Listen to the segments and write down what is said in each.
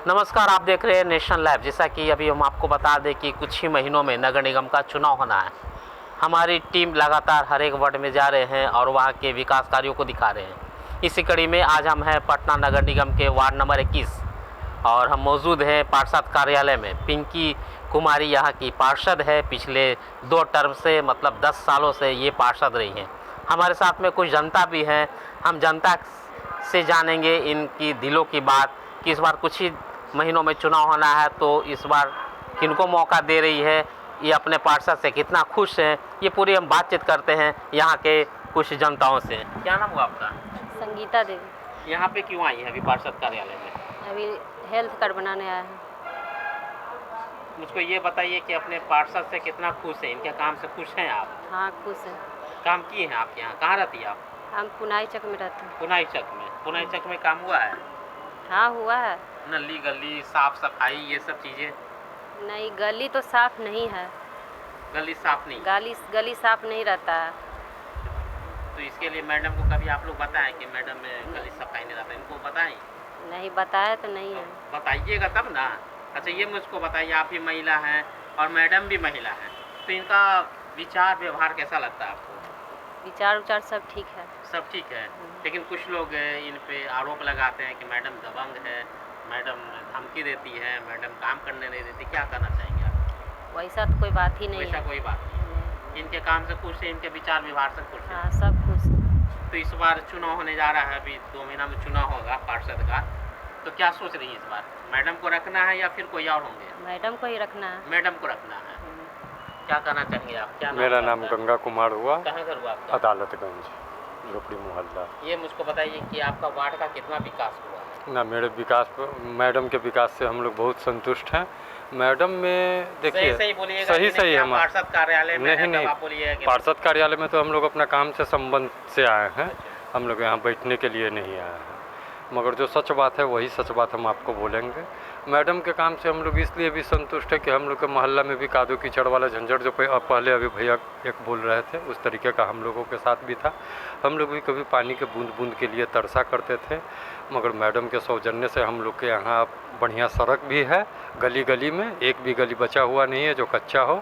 नमस्कार, आप देख रहे हैं नेशनल लाइव। जैसा कि अभी हम आपको बता दें कि कुछ ही महीनों में नगर निगम का चुनाव होना है। हमारी टीम लगातार हर एक वार्ड में जा रहे हैं और वहाँ के विकास कार्यों को दिखा रहे हैं। इसी कड़ी में आज हम हैं पटना नगर निगम के वार्ड नंबर 21 और हम मौजूद हैं पार्षद कार्यालय में। पिंकी कुमारी यहाँ की पार्षद है, पिछले 2 टर्म से मतलब 10 सालों से ये पार्षद रही हैं। हमारे साथ में कुछ जनता भी हैं, हम जनता से जानेंगे इनकी दिलों की बात कि इस बार कुछ ही महीनों में चुनाव होना है, तो इस बार किनको मौका दे रही है, ये अपने पार्षद से कितना खुश हैं, ये पूरी हम बातचीत करते हैं यहाँ के कुछ जनताओं से। क्या नाम हुआ आपका? संगीता देवी। यहाँ पे क्यों आई है अभी पार्षद कार्यालय में? अभी हेल्थ कार्ड बनाने आया है। मुझको ये बताइए कि अपने पार्षद से कितना खुश हैं, इनके काम से खुश हैं आप? हाँ, खुश है। काम किए हैं आपके यहाँ? कहाँ रहती है आप? हम पुनाई चक में रहते हैं। पुनाई चक में? पुनाई चक में काम हुआ है? हाँ, हुआ है। नली गली साफ सफाई ये सब चीज़ें? नहीं, गली तो साफ नहीं है। गली साफ नहीं? गली साफ नहीं रहता है। तो इसके लिए मैडम को कभी आप लोग बताएं कि मैडम गली सफाई नहीं रहता, इनको बताएं? नहीं बताया तो नहीं है। बताइएगा तब ना। अच्छा, ये मुझको बताइए, आप भी महिला हैं और मैडम भी महिला हैं, तो इनका विचार व्यवहार कैसा लगता है आपको? विचार उचार सब ठीक है। सब ठीक है, लेकिन कुछ लोग इन पे आरोप लगाते हैं कि मैडम दबंग है, मैडम धमकी देती है, मैडम काम करने नहीं देती। क्या करना चाहेंगे आप? वैसा तो कोई बात ही नहीं वैसा है। कोई बात नहीं। इनके काम से खुश है, इनके विचार व्यवहार से खुश है? हाँ, सब खुश है। तो इस बार चुनाव होने जा रहा है, अभी 2 महीना में चुनाव होगा पार्षद का, तो क्या सोच रही है इस बार? मैडम को रखना है या फिर कोई और होंगे? मैडम को ही रखना है। मैडम को रखना है। क्या कहना चाहेंगे आप? क्या मेरा नाम गंगा कुमार हुआ। कहाँ घर हुआ आपका? अदालतगंज, झोपड़ी मोहल्ला। ये मुझको बताइए कि आपका वार्ड का कितना विकास हुआ है? ना, मेरे विकास मैडम के विकास से हम लोग बहुत संतुष्ट हैं। मैडम में देखिए, सही बोलिएगा। सही है। पार्षद कार्यालय में नहीं, आप बोलिए। पार्षद कार्यालय में तो हम लोग अपना काम से संबंध से आए हैं, हम लोग यहाँ बैठने के लिए नहीं आए हैं। मगर जो सच बात है वही सच बात हम आपको बोलेंगे। मैडम के काम से हम लोग इसलिए भी संतुष्ट है कि हम लोग के मोहल्ला में भी कादो कीचड़ वाला झंझट जो पहले अभी भैया एक बोल रहे थे, उस तरीके का हम लोगों के साथ भी था। हम लोग भी कभी पानी के बूंद बूंद के लिए तरसा करते थे, मगर मैडम के सौजन्य से हम लोग के यहाँ बढ़िया सड़क भी है, गली गली में एक भी गली बचा हुआ नहीं है जो कच्चा हो।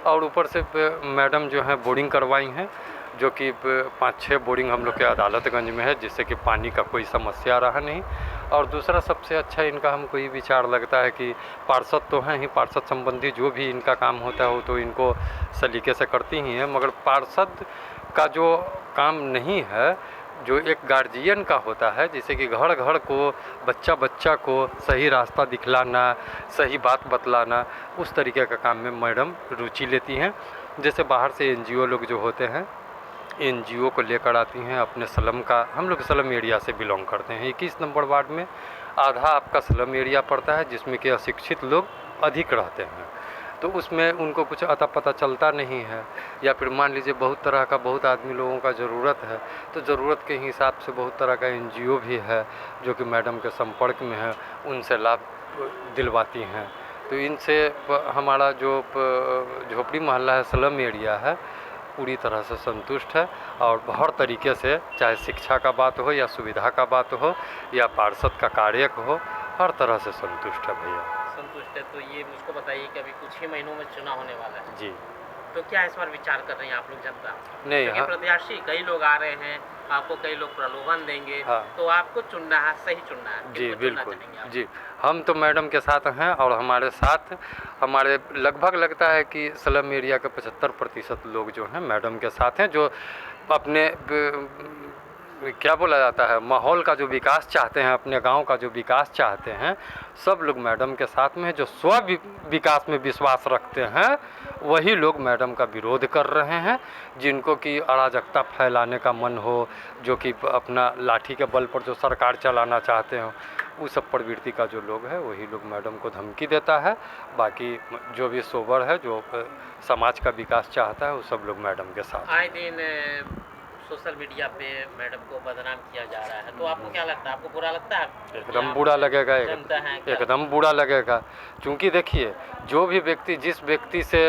और ऊपर से मैडम जो है बोरिंग करवाई हैं, जो कि 5-6 बोरिंग हम लोग के अदालतगंज में है, जिससे कि पानी का कोई समस्या रहा नहीं। और दूसरा सबसे अच्छा इनका हमको ये विचार लगता है कि पार्षद तो हैं ही, पार्षद संबंधी जो भी इनका काम होता है वो तो इनको सलीके से करती ही हैं, मगर पार्षद का जो काम नहीं है, जो एक गार्जियन का होता है, जैसे कि घर घर को बच्चा बच्चा को सही रास्ता दिखलाना, सही बात बतलाना, उस तरीके का काम में मैडम रुचि लेती हैं। जैसे बाहर से एनजीओ लोग जो होते हैं, एनजीओ को लेकर आती हैं अपने स्लम का। हम लोग स्लम एरिया से बिलोंग करते हैं। 21 नंबर वार्ड में आधा आपका स्लम एरिया पड़ता है, जिसमें कि अशिक्षित लोग अधिक रहते हैं, तो उसमें उनको कुछ अता पता चलता नहीं है। या फिर मान लीजिए बहुत आदमी लोगों का ज़रूरत है, तो ज़रूरत के हिसाब से बहुत तरह का एनजीओ भी है जो कि मैडम के संपर्क में है, उनसे लाभ दिलवाती हैं। तो इनसे हमारा जो झोपड़ी मोहल्ला है, स्लम एरिया है, पूरी तरह से संतुष्ट है। और हर तरीके से, चाहे शिक्षा का बात हो या सुविधा का बात हो या पार्षद का कार्य हो, हर तरह से संतुष्ट है भैया। संतुष्ट है। तो ये मुझको बताइए कि अभी कुछ ही महीनों में चुनाव होने वाला है जी, तो क्या इस बार विचार कर रहे हैं आप लोग जनता? नहीं, क्योंकि प्रत्याशी कई लोग आ रहे हैं, आपको कई लोग प्रलोभन देंगे। हाँ, तो आपको चुनना है, सही चुनना है। जी बिल्कुल आप? जी। हम तो मैडम के साथ हैं और हमारे साथ हमारे लगभग लगता है कि स्लम एरिया के 75% लोग जो हैं मैडम के साथ हैं, जो अपने क्या बोला जाता है, माहौल का जो विकास चाहते हैं, अपने गांव का जो विकास चाहते हैं, सब लोग मैडम के साथ में हैं। जो स्व विकास में विश्वास रखते हैं वही लोग मैडम का विरोध कर रहे हैं। जिनको कि अराजकता फैलाने का मन हो, जो कि अपना लाठी के बल पर जो सरकार चलाना चाहते हो, उस सब प्रवृत्ति का जो लोग है वही लोग मैडम को धमकी देता है। बाकी जो भी सोबर है, जो समाज का विकास चाहता है, वो सब लोग मैडम के साथ। आए दिन सोशल मीडिया पे मैडम को बदनाम किया जा रहा है, तो आपको क्या लगता है, आपको बुरा लगता है? एकदम बुरा लगेगा, जनता है क्या? एकदम बुरा लगेगा। क्योंकि देखिए, जो भी व्यक्ति जिस व्यक्ति से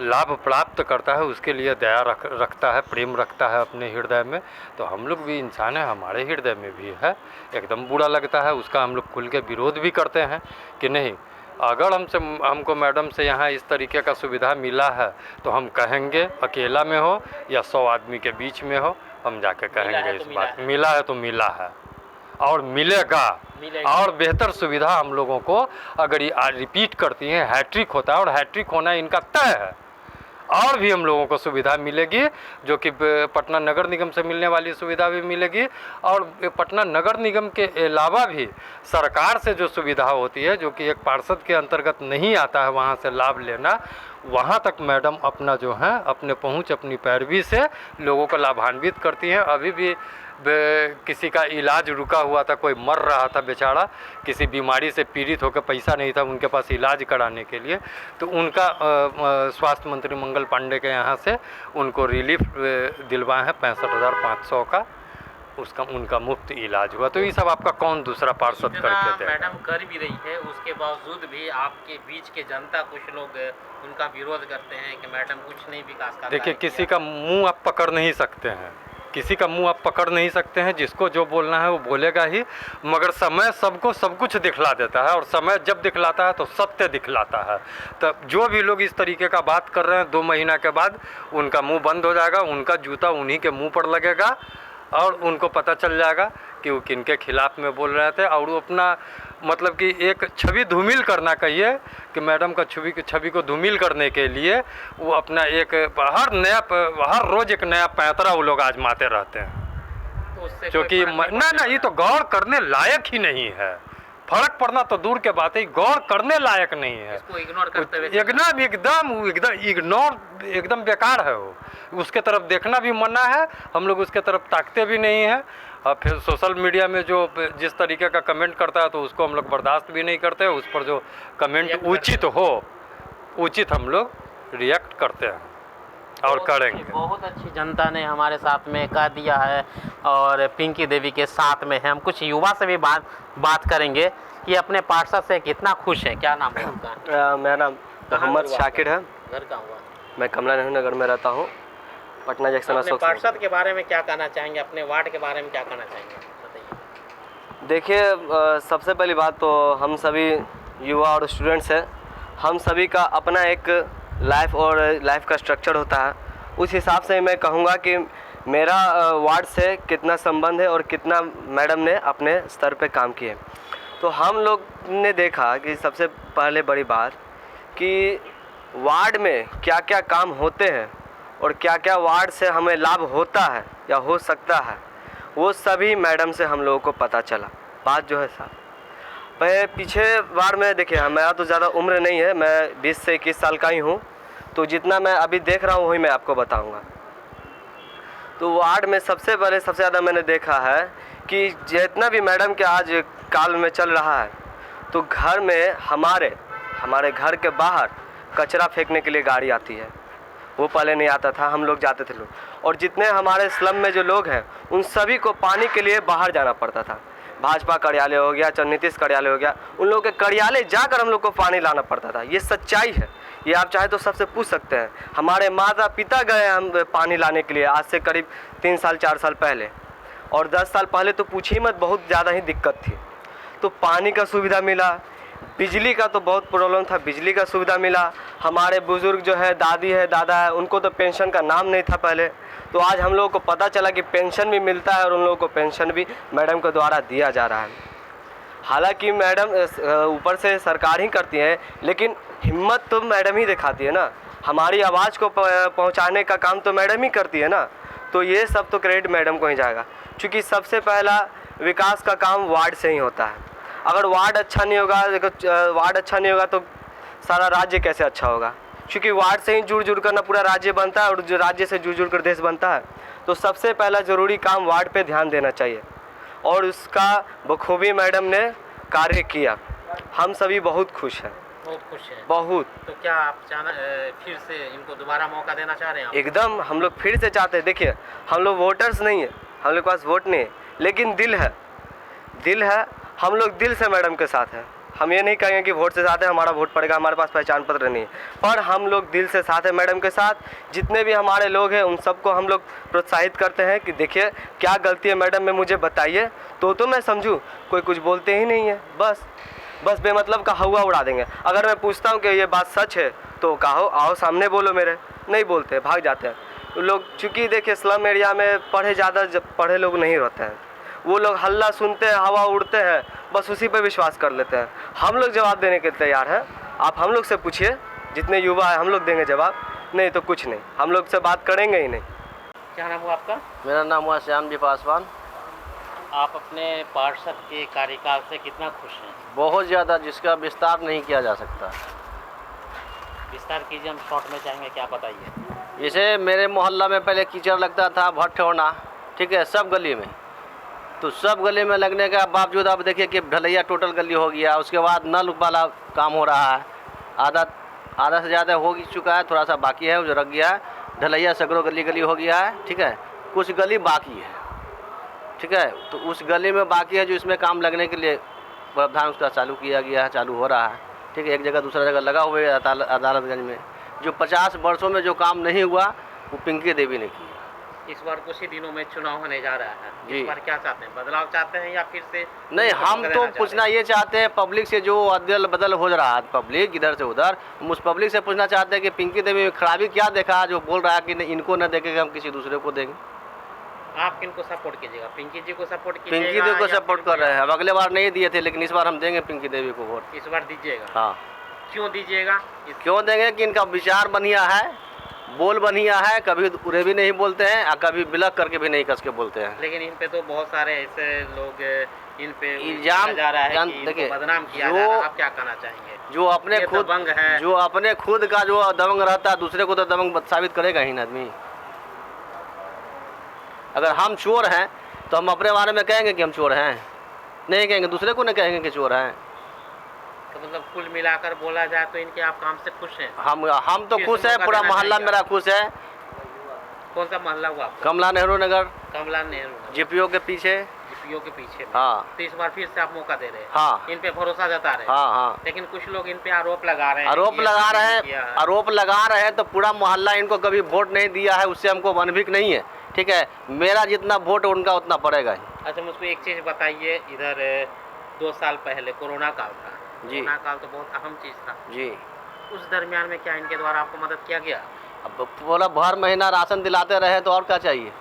लाभ प्राप्त करता है उसके लिए दया रखता है, प्रेम रखता है अपने हृदय में। तो हम लोग भी इंसान हैं, हमारे हृदय में भी है। एकदम बुरा लगता है, उसका हम लोग खुल के विरोध भी करते हैं कि नहीं, अगर हमको मैडम से यहाँ इस तरीके का सुविधा मिला है तो हम कहेंगे, अकेला में हो या 100 आदमी के बीच में हो, हम जाके कहेंगे इस बात। मिला है तो मिला है और मिलेगा। और बेहतर सुविधा हम लोगों को अगर ये रिपीट करती हैं, हैट्रिक होता है और हैट्रिक होना इनका तय है। और भी हम लोगों को सुविधा मिलेगी, जो कि पटना नगर निगम से मिलने वाली सुविधा भी मिलेगी। और पटना नगर निगम के अलावा भी सरकार से जो सुविधा होती है, जो कि एक पार्षद के अंतर्गत नहीं आता है वहाँ से लाभ लेना, वहाँ तक मैडम अपना जो है अपने पहुँच, अपनी पैरवी से लोगों को लाभान्वित करती हैं। अभी भी किसी का इलाज रुका हुआ था, कोई मर रहा था बेचारा, किसी बीमारी से पीड़ित होकर पैसा नहीं था उनके पास इलाज कराने के लिए, तो उनका स्वास्थ्य मंत्री मंगल पांडे के यहाँ से उनको रिलीफ दिलवाए हैं 65,500 का, उसका उनका मुफ्त इलाज हुआ। तो ये सब आपका कौन दूसरा पार्षद करके दे? मैडम कर भी रही है, उसके बावजूद भी आपके बीच के जनता, कुछ लोग उनका विरोध करते हैं कि मैडम कुछ नहीं विकास करता है। देखिए, किसी का मुंह आप पकड़ नहीं सकते हैं, किसी का मुंह आप पकड़ नहीं सकते हैं। जिसको जो बोलना है वो बोलेगा ही, मगर समय सबको सब कुछ दिखला देता है, और समय जब दिखलाता है तो सत्य दिखलाता है। तब जो भी लोग इस तरीके का बात कर रहे हैं, 2 महीना के बाद उनका मुंह बंद हो जाएगा, उनका जूता उन्हीं के मुंह पर लगेगा और उनको पता चल जाएगा कि वो किनके खिलाफ में बोल रहे थे। और वो अपना मतलब कि एक छवि धूमिल करना, कहिए कि मैडम का छवि को धूमिल करने के लिए वो अपना एक हर रोज़ एक नया पैंतरा वो लोग आजमाते रहते हैं, क्योंकि ना ये तो गौर करने लायक ही नहीं है। फर्क पड़ना तो दूर के बात है, गौर करने लायक नहीं है। इसको इग्नोर करते हुए एकदम बेकार है वो। उसके तरफ देखना भी मना है, हम लोग उसके तरफ ताकते भी नहीं हैं। और फिर सोशल मीडिया में जो जिस तरीके का कमेंट करता है तो उसको हम लोग बर्दाश्त भी नहीं करते। उस पर जो कमेंट उचित हम लोग रिएक्ट करते हैं और करेंगे। बहुत अच्छी जनता ने हमारे साथ में कह दिया है और पिंकी देवी के साथ में है। हम कुछ युवा से भी बात करेंगे कि अपने पार्षद से कितना खुश है। क्या नाम है आपका? मेरा नाम मोहम्मद शाकिर है। घर कहाँ हुआ? मैं कमला नेहरू नगर में रहता हूँ, पटना जंक्शन। अपने पार्षद के बारे में क्या कहना चाहेंगे, अपने वार्ड के बारे में क्या कहना चाहेंगे, बताइए। देखिए, सबसे पहली बात तो हम सभी युवा और स्टूडेंट्स हैं, हम सभी का अपना एक लाइफ का स्ट्रक्चर होता है। उस हिसाब से मैं कहूँगा कि मेरा वार्ड से कितना संबंध है और कितना मैडम ने अपने स्तर पे काम किए। तो हम लोग ने देखा कि सबसे पहले बड़ी बात कि वार्ड में क्या क्या काम होते हैं और क्या क्या वार्ड से हमें लाभ होता है या हो सकता है, वो सभी मैडम से हम लोगों को पता चला। बात जो है साहब, पीछे वार्ड में देखिए, मेरा तो ज़्यादा उम्र नहीं है, मैं 20 से 21 साल का ही हूँ, तो जितना मैं अभी देख रहा हूँ वही मैं आपको बताऊँगा। तो वार्ड में सबसे ज़्यादा मैंने देखा है कि जितना भी मैडम के आज काल में चल रहा है, तो घर में हमारे घर के बाहर कचरा फेंकने के लिए गाड़ी आती है। वो पहले नहीं आता था, हम लोग जाते थे लोग। और जितने हमारे स्लम में जो लोग हैं उन सभी को पानी के लिए बाहर जाना पड़ता था। भाजपा कार्यालय हो गया, चाहे नीतीश कार्यालय हो गया, उन लोगों के कार्यालय जाकर हम लोग को पानी लाना पड़ता था। ये सच्चाई है, ये आप चाहे तो सबसे पूछ सकते हैं। हमारे माता पिता गए हम पानी लाने के लिए आज से करीब 3 साल 4 साल पहले, और 10 साल पहले तो पूछिए मत, बहुत ज़्यादा ही दिक्कत थी। तो पानी का सुविधा मिला, बिजली का तो बहुत प्रॉब्लम था, बिजली का सुविधा मिला। हमारे बुज़ुर्ग जो है, दादी है, दादा है, उनको तो पेंशन का नाम नहीं था पहले, तो आज हम लोगों को पता चला कि पेंशन भी मिलता है और उन लोगों को पेंशन भी मैडम के द्वारा दिया जा रहा है। हालांकि मैडम ऊपर से सरकार ही करती है, लेकिन हिम्मत तो मैडम ही दिखाती है ना। हमारी आवाज़ को पहुंचाने का काम तो मैडम ही करती है ना। तो ये सब तो क्रेडिट मैडम को ही जाएगा, क्योंकि सबसे पहला विकास का काम वार्ड से ही होता है। अगर वार्ड अच्छा नहीं होगा तो सारा राज्य कैसे अच्छा होगा, क्योंकि वार्ड से ही जुड़ कर ना पूरा राज्य बनता है, और जो राज्य से जुड़ कर देश बनता है। तो सबसे पहला ज़रूरी काम वार्ड पे ध्यान देना चाहिए, और उसका बखूबी मैडम ने कार्य किया। हम सभी बहुत खुश हैं। बहुत खुश हैं। बहुत। तो क्या आप फिर से इनको दोबारा मौका देना चाह रहे हैं आप? एकदम हम लोग फिर से चाहते हैं। देखिए हम लोग वोटर्स नहीं है, हम लोग के पास वोट नहीं है, लेकिन दिल है, दिल है। हम लोग दिल से मैडम के साथ हैं। हम ये नहीं कहेंगे कि वोट से साथ है, हमारा वोट पड़ेगा, हमारे पास पहचान पत्र नहीं है, पर हम लोग दिल से साथ हैं मैडम के साथ। जितने भी हमारे लोग हैं उन सबको हम लोग प्रोत्साहित करते हैं कि देखिए क्या गलती है मैडम में, मुझे बताइए तो मैं समझूँ। कोई कुछ बोलते ही नहीं है, बस बेमतलब का हवा उड़ा देंगे। अगर मैं पूछता हूँ कि ये बात सच है तो कहो, आओ सामने बोलो मेरे, नहीं बोलते, भाग जाते हैं लोग। चूँकि देखिए स्लम एरिया में पढ़े लोग नहीं रहते हैं, वो लोग हल्ला सुनते हैं, हवा उड़ते हैं, बस उसी पे विश्वास कर लेते हैं। हम लोग जवाब देने के तैयार हैं, आप हम लोग से पूछिए, जितने युवा है हम लोग देंगे जवाब, नहीं तो कुछ नहीं, हम लोग से बात करेंगे ही नहीं। क्या नाम हुआ आपका? मेरा नाम हुआ श्याम जी पासवान। आप अपने पार्षद के कार्यकाल से कितना खुश हैं? बहुत ज़्यादा, जिसका विस्तार नहीं किया जा सकता। विस्तार कीजिए, हम शॉर्ट में चाहेंगे, क्या बताइए। जैसे मेरे मोहल्ला में पहले कीचड़ लगता था, भट्ट होना, ठीक है, सब गली में, तो सब गली में लगने के बावजूद आप देखिए कि ढलैया टोटल गली हो गया। उसके बाद नल वाला काम हो रहा है, आधा से ज़्यादा हो चुका है, थोड़ा सा बाकी है, वो जो रख गया है। ढलैया सगरों गली हो गया है, ठीक है, कुछ गली बाकी है, ठीक है। तो उस गली में बाकी है जो इसमें काम लगने के लिए प्रावधान उसका चालू किया गया है, चालू हो रहा है, ठीक है। एक जगह दूसरा जगह लगा हुआ है अदालतगंज में। जो 50 वर्षों में जो काम नहीं हुआ वो पिंकी देवी ने किया। इस बार कुछ ही दिनों में चुनाव होने जा रहा है, जी। इस बार क्या चाहते हैं, बदलाव चाहते हैं या फिर से? नहीं, हम तो पूछना ये चाहते हैं पब्लिक से, जो अदल बदल हो रहा है पब्लिक इधर से उधर, हम उस पब्लिक से पूछना चाहते हैं कि पिंकी देवी में खराबी क्या देखा जो बोल रहा है कि इनको न देखेगा हम किसी दूसरे को देंगे। आप किनको सपोर्ट कीजिएगा? पिंकी जी को सपोर्ट कीजिएगा? पिंकी देवी को या सपोर्ट फिर कर रहे हैं। अब अगले बार नहीं दिए थे, लेकिन इस बार हम देंगे पिंकी देवी को वोट। इस बार दीजिएगा? हाँ। क्यों दीजिएगा? क्यों देंगे कि इनका विचार बढ़िया है, बोल बढ़िया है, कभी उरे भी नहीं बोलते हैं और कभी बिलक करके भी नहीं कस के बोलते हैं। लेकिन इन पे तो बहुत सारे ऐसे लोग इन पे इल्जाम जा रहा है कि देखिए, इनको बदनाम किया जा रहा है। आप क्या कहना चाहेंगे? जो अपने खुद दबंग है, जो अपने खुद का जो दबंग रहता है, दूसरे को तो दबंग साबित करेगा ही ना आदमी। अगर हम चोर हैं तो हम अपने बारे में कहेंगे कि हम चोर हैं, नहीं कहेंगे, दूसरे को नहीं कहेंगे कि चोर हैं। तो मतलब कुल मिलाकर बोला जाए तो इनके आप काम से खुश हैं? हम तो खुश हैं, पूरा मोहल्ला मेरा खुश है। कौन सा मोहल्ला हुआ आपका? कमला नेहरू नगर, कमला नेहरू नगर, जीपीओ के पीछे। जीपीओ के पीछे में। हाँ। तो इस बार फिर से आप मौका दे रहे हैं? हाँ। इन पे भरोसा जता रहे हैं? हाँ हाँ। लेकिन कुछ लोग इन पे आरोप लगा रहे हैं, आरोप लगा रहे हैं तो पूरा मोहल्ला इनको कभी वोट नहीं दिया है, उससे हमको अनभिक नहीं है, ठीक है। मेरा जितना वोट उनका उतना पड़ेगा ही। अच्छा, मुझको एक चीज़ बताइए, इधर 2 साल पहले कोरोना काल था जी। कोरोना काल तो बहुत अहम चीज़ था जी। उस दरमियान में क्या इनके द्वारा आपको मदद किया गया? अब पूरा भर महीना राशन दिलाते रहे तो और क्या चाहिए।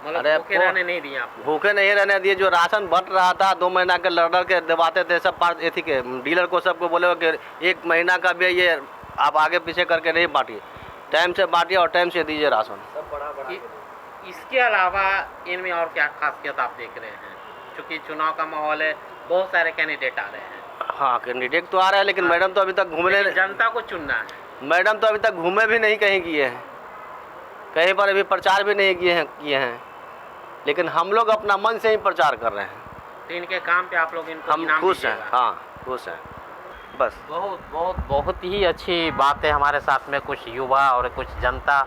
मतलब भूखे रहने नहीं दिए आपको? भूखे नहीं रहने दिए। जो राशन बंट रहा था 2 महीना के लड़ के दबाते थे सब एथी के डीलर को, सबको बोले कि 1 महीना का भी ये आप आगे पीछे करके नहीं बांटिए, टाइम से बांटिए और टाइम से दीजिए राशन। इसके अलावा इनमें और क्या खासियत आप देख रहे हैं? क्योंकि चुनाव का माहौल है, बहुत सारे कैंडिडेट आ रहे हैं। हाँ, कैंडिडेट तो आ रहे हैं, लेकिन मैडम तो अभी तक घूमने, जनता को चुनना है। मैडम तो अभी तक घूमे भी नहीं कहीं किए हैं, कहीं पर अभी प्रचार भी नहीं किए हैं, लेकिन हम लोग अपना मन से ही प्रचार कर रहे हैं। तो इनके काम पे आप लोग इनको हम इनाम खुश हैं। दीजिएगा? हाँ, खुश हैं। बस बहुत ही अच्छी बात है। हमारे साथ में कुछ युवा और कुछ जनता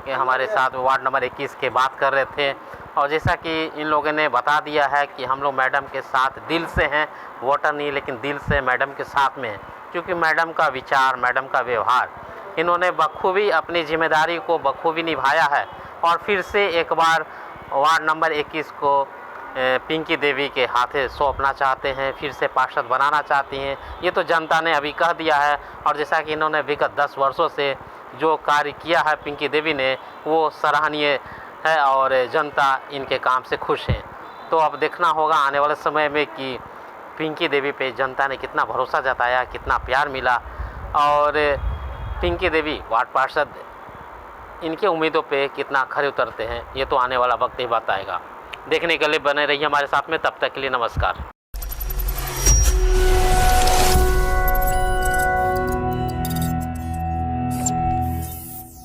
के हमारे साथ वार्ड नंबर 21 के बात कर रहे थे, और जैसा कि इन लोगों ने बता दिया है कि हम लोग मैडम के साथ दिल से हैं, वोटर नहीं लेकिन दिल से मैडम के साथ में हैं, क्योंकि मैडम का विचार, मैडम का व्यवहार, इन्होंने बखूबी अपनी जिम्मेदारी को बखूबी निभाया है। और फिर से एक बार वार्ड नंबर 21 को पिंकी देवी के हाथे सौंपना चाहते हैं, फिर से पार्षद बनाना चाहती हैं, ये तो जनता ने अभी कह दिया है। और जैसा कि इन्होंने विगत 10 वर्षों से जो कार्य किया है पिंकी देवी ने, वो सराहनीय है और जनता इनके काम से खुश हैं। तो अब देखना होगा आने वाले समय में कि पिंकी देवी पे जनता ने कितना भरोसा जताया, कितना प्यार मिला, और पिंकी देवी वार्ड पार्षद इनके उम्मीदों पे कितना खरे उतरते हैं, ये तो आने वाला वक्त ही बताएगा। देखने के लिए बने रहिए हमारे साथ में, तब तक के लिए नमस्कार।